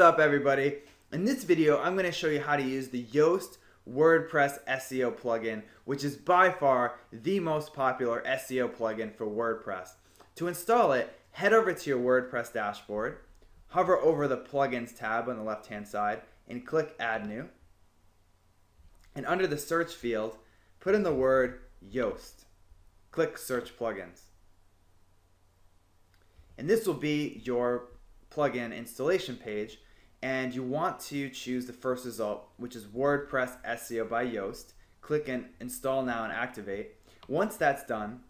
What's up, everybody? In this video, I'm going to show you how to use the Yoast WordPress SEO plugin, which is by far the most popular SEO plugin for WordPress. To install it, head over to your WordPress dashboard, hover over the Plugins tab on the left-hand side, and click Add New. And under the search field, put in the word Yoast. Click Search Plugins. And this will be your plugin installation page, and you want to choose the first result, which is WordPress SEO by Yoast. Click Install Now and Activate. Once that's done,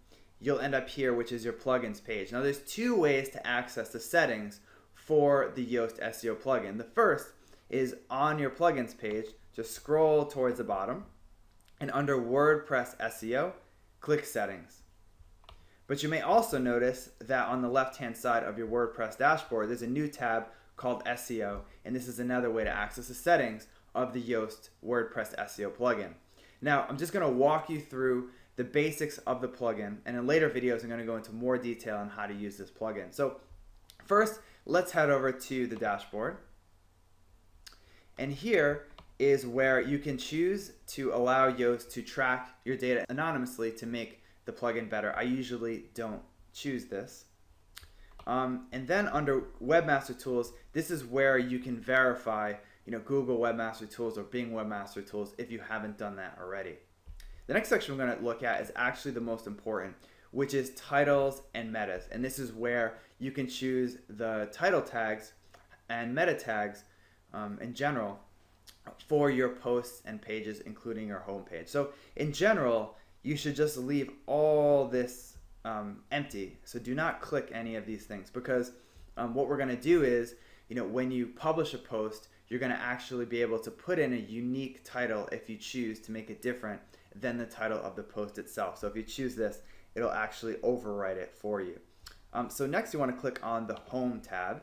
you'll end up here, which is your plugins page. Now there's two ways to access the settings for the Yoast SEO plugin. The first is on your plugins page, just scroll towards the bottom, and under WordPress SEO, click Settings. But you may also notice that on the left-hand side of your WordPress dashboard, there's a new tab called SEO, and this is another way to access the settings of the Yoast WordPress SEO plugin. Now, I'm just going to walk you through the basics of the plugin, and in later videos, I'm going to go into more detail on how to use this plugin. So, first, let's head over to the dashboard. And here is where you can choose to allow Yoast to track your data anonymously to make the plugin better. I usually don't choose this. And then under Webmaster Tools, this is where you can verify, Google Webmaster Tools or Bing Webmaster Tools if you haven't done that already. The next section we're going to look at is actually the most important, which is titles and metas. And this is where you can choose the title tags and meta tags in general for your posts and pages, including your home page. So in general, you should just leave all this empty. So do not click any of these things, because what we're going to do is, when you publish a post, you're going to actually be able to put in a unique title if you choose to make it different than the title of the post itself. So if you choose this, it'll actually overwrite it for you. So next you want to click on the Home tab,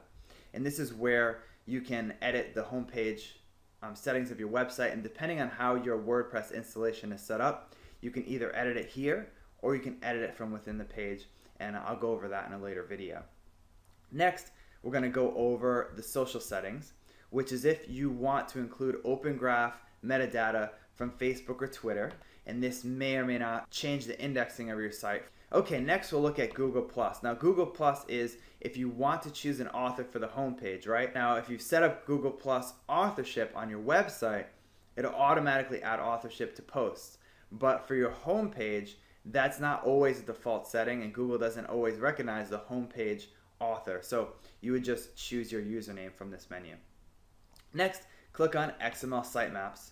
and this is where you can edit the home page settings of your website, and depending on how your WordPress installation is set up, you can either edit it here or you can edit it from within the page, and I'll go over that in a later video. Next, we're going to go over the social settings, which is if you want to include Open Graph metadata from Facebook or Twitter, and this may or may not change the indexing of your site. Okay, next we'll look at Google+. Now Google+ is if you want to choose an author for the homepage, right? Now if you set up Google+ authorship on your website, it'll automatically add authorship to posts. But for your homepage, that's not always the default setting, and Google doesn't always recognize the homepage author. So you would just choose your username from this menu. Next, click on XML sitemaps.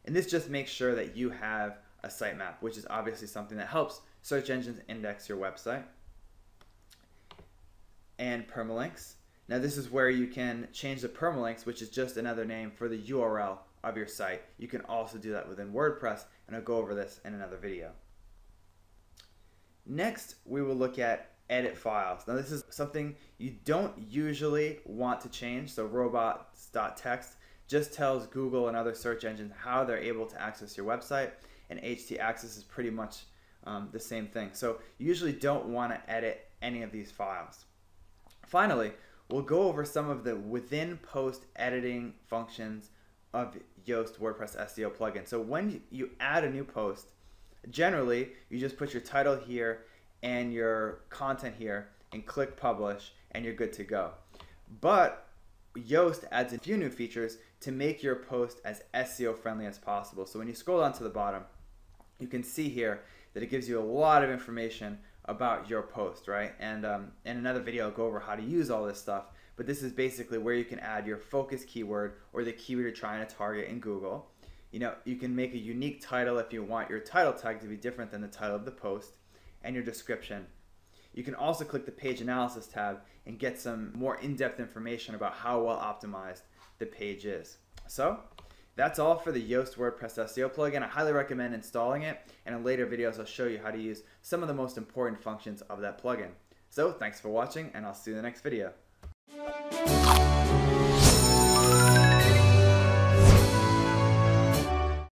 And this just makes sure that you have a sitemap, which is obviously something that helps search engines index your website. And permalinks. Now this is where you can change the permalinks, which is just another name for the URL of your site. You can also do that within WordPress, and I'll go over this in another video. Next, we will look at edit files. Now this is something you don't usually want to change. So robots.txt just tells Google and other search engines how they're able to access your website, and htaccess is pretty much the same thing. So you usually don't want to edit any of these files. Finally, we'll go over some of the within post editing functions of Yoast WordPress SEO plugin. So when you add a new post, generally you just put your title here and your content here and click publish, and you're good to go. But Yoast adds a few new features to make your post as SEO friendly as possible. So when you scroll down to the bottom, you can see here that it gives you a lot of information about your post, right? And in another video, I'll go over how to use all this stuff. But this is basically where you can add your focus keyword or the keyword you're trying to target in Google. You can make a unique title if you want your title tag to be different than the title of the post, and your description. You can also click the page analysis tab and get some more in-depth information about how well optimized the page is. So that's all for the Yoast WordPress SEO plugin. I highly recommend installing it, and in later videos I'll show you how to use some of the most important functions of that plugin. So thanks for watching, and I'll see you in the next video.